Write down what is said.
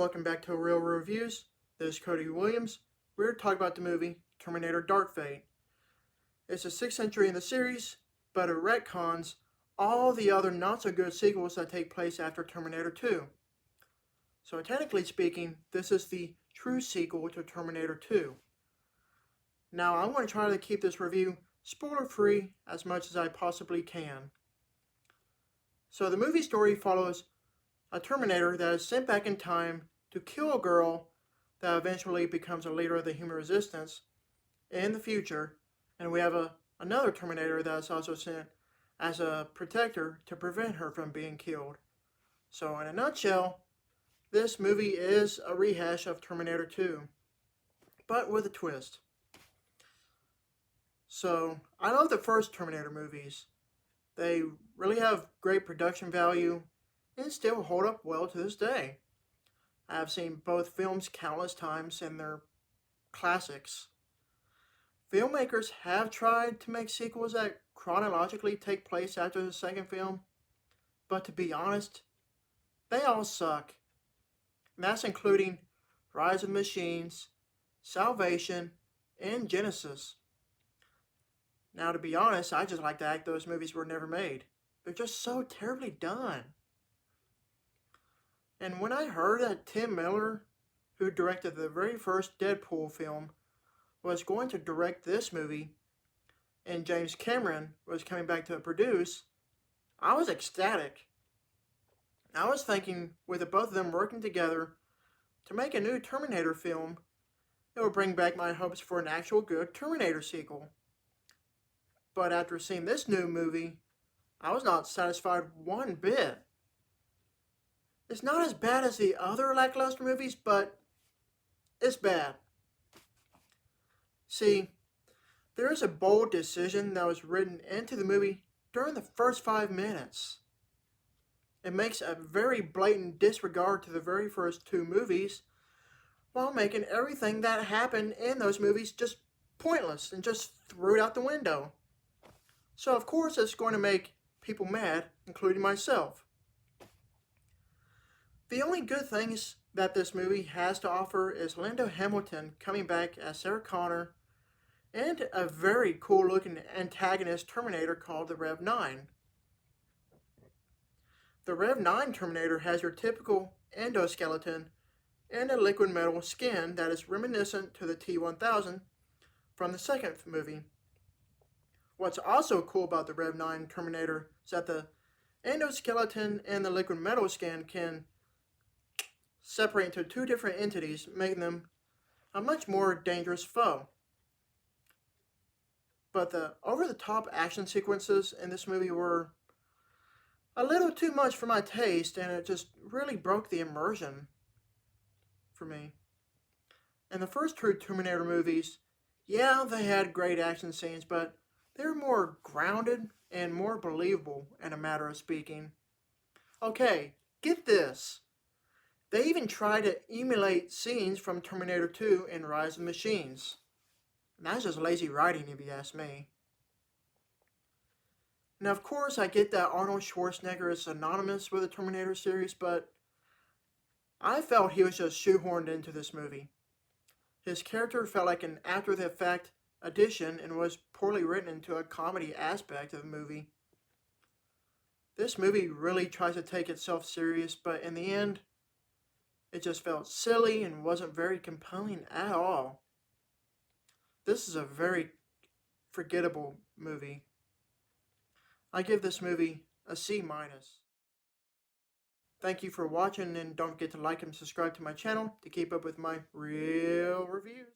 welcome back to Real Reviews. This is Cody Williams. We're talking about the movie Terminator Dark Fate. It's the 6th entry in the series, but it retcons all the other not-so-good sequels that take place after Terminator 2. So technically speaking, this is the true sequel to Terminator 2. Now, I'm going to try to keep this review spoiler-free as much as I possibly can. So the movie story follows a Terminator that is sent back in time to kill a girl that eventually becomes a leader of the human resistance in the future, and we have another Terminator that is also sent as a protector to prevent her from being killed. So in a nutshell, this movie is a rehash of Terminator 2, but with a twist. So I love the first Terminator movies. They really have great production value and still hold up well to this day. I have seen both films countless times and they're classics. Filmmakers have tried to make sequels that chronologically take place after the second film, but to be honest, they all suck. And that's including Rise of Machines, Salvation, and Genesis. Now, to be honest, I just like to act those movies were never made. They're just so terribly done. And when I heard that Tim Miller, who directed the very first Deadpool film, was going to direct this movie, and James Cameron was coming back to produce, I was ecstatic. I was thinking, with the both of them working together to make a new Terminator film, it would bring back my hopes for an actual good Terminator sequel. But after seeing this new movie, I was not satisfied one bit. It's not as bad as the other lackluster movies, but it's bad. See, there is a bold decision that was written into the movie during the first 5 minutes. It makes a very blatant disregard to the very first 2 movies, while making everything that happened in those movies just pointless and just threw it out the window. So of course it's going to make people mad, including myself. The only good things that this movie has to offer is Linda Hamilton coming back as Sarah Connor and a very cool looking antagonist Terminator called the Rev 9. The Rev 9 Terminator has your typical endoskeleton and a liquid metal skin that is reminiscent to the T-1000 from the second movie. What's also cool about the Rev 9 Terminator is that the endoskeleton and the liquid metal skin can separate into 2 different entities, making them a much more dangerous foe. But the over-the-top action sequences in this movie were a little too much for my taste, and it just really broke the immersion for me. In the first 2 Terminator movies, yeah, they had great action scenes, but they were more grounded and more believable in a matter of speaking. Okay, get this. They even try to emulate scenes from Terminator 2 and Rise of Machines. And that's just lazy writing if you ask me. Now of course I get that Arnold Schwarzenegger is synonymous with the Terminator series, but I felt he was just shoehorned into this movie. His character felt like an after-the-fact addition and was poorly written into a comedy aspect of the movie. This movie really tries to take itself serious, but in the end, it just felt silly and wasn't very compelling at all. This is a very forgettable movie. I give this movie a C-. Thank you for watching, and don't forget to like and subscribe to my channel to keep up with my real reviews.